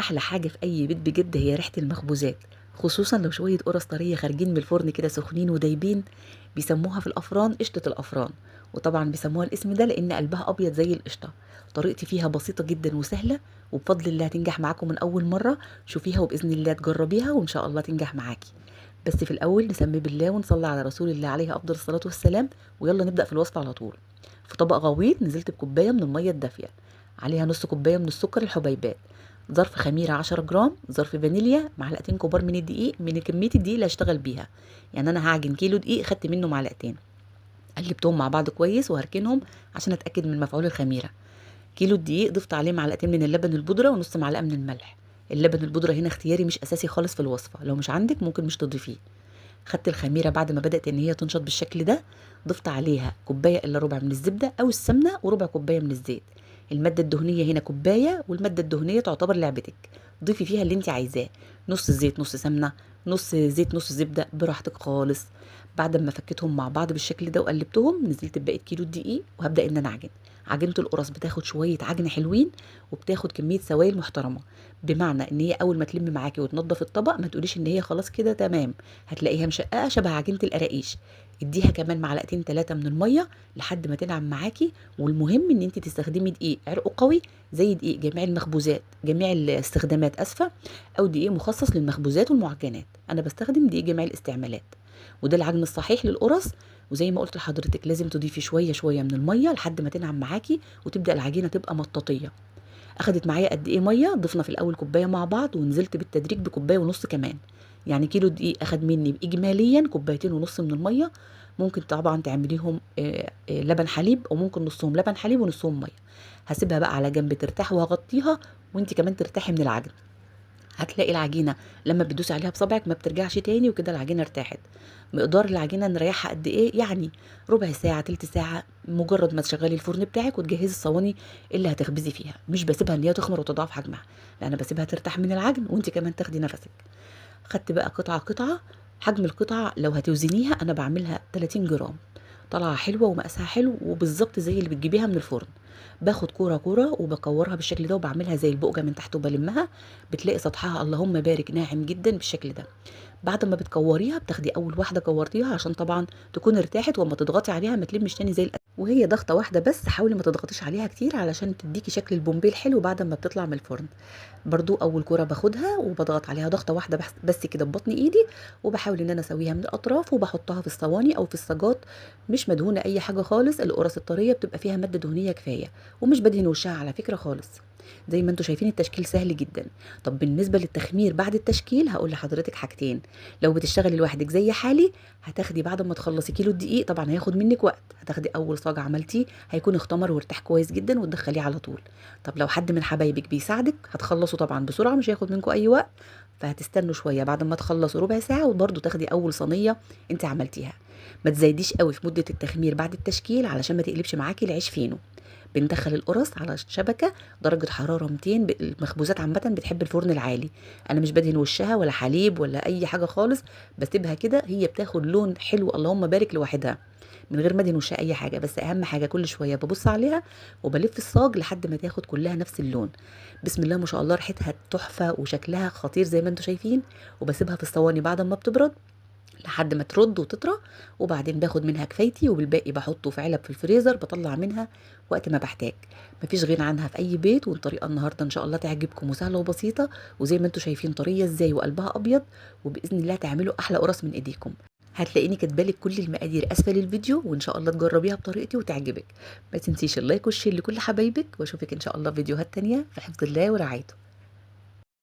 احلى حاجه في اي بيت بجد هي ريحه المخبوزات، خصوصا لو شويه قرص طريه خارجين من الفرن كده سخنين ودايبين. بيسموها في الافران قشطه الافران، وطبعا بيسموها الاسم ده لان قلبها ابيض زي القشطه. طريقتي فيها بسيطه جدا وسهله، وبفضل الله هتنجح معاكم من اول مره. شوفيها وباذن الله تجربيها وان شاء الله تنجح معاكي. بس في الاول نسمي بالله ونصلي على رسول الله عليه افضل الصلاه والسلام، ويلا نبدا في الوصفه على طول. في طبق غويط نزلت بكوبايه من الميه الدافيه، عليها نص كوبايه من السكر الحبيبات، ظرف خميره 10 جرام، ظرف فانيليا، معلقتين كبار من الدقيق من كميه الدقيق اللي هشتغل بيها. يعني انا هعجن كيلو دقيق خدت منه معلقتين. قلبتهم مع بعض كويس وهركنهم عشان اتاكد من مفعول الخميره. كيلو الدقيق ضفت عليه معلقتين من اللبن البودره ونص معلقه من الملح. اللبن البودره هنا اختياري مش اساسي خالص في الوصفه، لو مش عندك ممكن مش تضيفيه. خدت الخميره بعد ما بدات ان هي تنشط بالشكل ده، ضفت عليها كوبايه الا ربع من الزبده او السمنه وربع كوبايه من الزيت. الماده الدهنيه هنا كوبايه، والماده الدهنيه تعتبر لعبتك. ضيفي فيها اللي انت عايزاه، نص زيت نص سمنه، نص زيت نص زبده، براحتك خالص. بعد ما فكيتهم مع بعض بالشكل ده وقلبتهم، نزلت بباقي كيلو الدقيق وهبدا ان انا اعجن. عجينه القرص بتاخد شويه عجن حلوين، وبتاخد كميه سوائل محترمه. بمعنى ان هي اول ما تلم معاكي وتنضف الطبق ما تقوليش ان هي خلاص كده تمام، هتلاقيها مشققه شبه عجينه القراقيش. اديها كمان معلقتين 3 من الميه لحد ما تنعم معاكي. والمهم ان انت تستخدمي دقيق عرقه قوي زي دقيق جميع المخبوزات، جميع الاستخدامات اسفه، او دقيق مخصص للمخبوزات والمعجنات. انا بستخدم دقيق جميع الاستعمالات، وده العجن الصحيح للقرص. وزي ما قلت لحضرتك لازم تضيفي شويه شويه من الميه لحد ما تنعم معاكي وتبدا العجينه تبقى مطاطيه. اخدت معايا قد ايه ميه؟ ضفنا في الاول كوبايه مع بعض، ونزلت بالتدريج بكوبايه ونص كمان. يعني كيلو دقيق اخد مني اجماليا كوبايتين ونص من الميه. ممكن طبعا تعمليهم لبن حليب، او ممكن نصهم لبن حليب ونصهم ميه. هسيبها بقى على جنب ترتاح وهغطيها، وانت كمان ترتاحي من العجن. هتلاقي العجينه لما بتدوسي عليها بصبعك ما بترجعش تاني، وكده العجينه ارتاحت. مقدار العجينه نريحها قد ايه؟ يعني ربع ساعه تلت ساعه، مجرد ما تشغلي الفرن بتاعك وتجهزي الصواني اللي هتخبزي فيها. مش بسيبها ان هي تخمر وتضاعف حجمها، لا انا بسيبها ترتاح من العجن وانت كمان تاخدي نفسك. خدت بقى قطعه قطعه. حجم القطعه لو هتوزنيها انا بعملها 30 جرام. طالعه حلوه ومقاسها حلو وبالظبط زي اللي بتجيبيها من الفرن. باخد كوره كوره وبكورها بالشكل ده وبعملها زي البقجه من تحت وبلمها. بتلاقي سطحها اللهم بارك ناعم جدا بالشكل ده. بعد ما بتكوريها بتاخدي اول واحده كورتيها عشان طبعا تكون ارتاحت، واما تضغطي عليها ما تلمش تاني زي وهي ضغطه واحده بس. حاولي ما تضغطيش عليها كتير علشان تديكي شكل البومبي الحلو بعد ما بتطلع من الفرن. برضو اول كوره باخدها وبضغط عليها ضغطه واحده بس كده ببطن ايدي، وبحاول ان انا اسويها من الاطراف وبحطها في الصواني او في الصاجات. مش مدهونه اي حاجه خالص، القرص الطريه بتبقى فيها ماده دهنيه كفايه. ومش بدهن وشها على فكره خالص. زي ما انتم شايفين التشكيل سهل جدا. طب بالنسبه للتخمير بعد التشكيل هقول لحضرتك حاجتين. لو بتشتغلي لوحدك زي حالي، هتاخدي بعد ما تخلصي كيلو الدقيق، طبعا هياخد منك وقت، هتاخدي اول صاج عملتيه هيكون اختمر وارتاح كويس جدا وتدخليه على طول. طب لو حد من حبايبك بيساعدك هتخلصوا طبعا بسرعه، مش هياخد منكم اي وقت. فهتستنوا شويه بعد ما تخلصوا ربع ساعه وبرده تاخدي اول صينيه انت عملتيها. ما تزايديش قوي في مده التخمير بعد التشكيل علشان ما تقلبش معاكي العيش فينو. بندخل القرص على شبكه درجه حراره 200. المخبوزات عامه بتحب الفرن العالي. انا مش بدهن وشها ولا حليب ولا اي حاجه خالص، بسيبها كده هي بتاخد لون حلو اللهم بارك لوحدها، من غير ما ادهن وشها اي حاجه. بس اهم حاجه كل شويه ببص عليها وبلف الصاج لحد ما تاخد كلها نفس اللون. بسم الله ما شاء الله، ريحتها تحفه وشكلها خطير زي ما انتم شايفين. وبسيبها في الصواني بعد ما بتبرد لحد ما ترد وتطرى، وبعدين باخد منها كفايتي وبالباقي بحطه في علب في الفريزر بطلع منها وقت ما بحتاج. مفيش غنى عنها في اي بيت، والطريقه النهارده ان شاء الله تعجبكم وسهله وبسيطه، وزي ما انتم شايفين طريه ازاي وقلبها ابيض. وباذن الله تعملوا احلى قرص من ايديكم. هتلاقيني كاتبالك كل المقادير اسفل الفيديو، وان شاء الله تجربيها بطريقتي وتعجبك. ما تنسيش اللايك والشير لكل حبايبك، واشوفك ان شاء الله في فيديوهات تانية في حفظ الله ورعايته.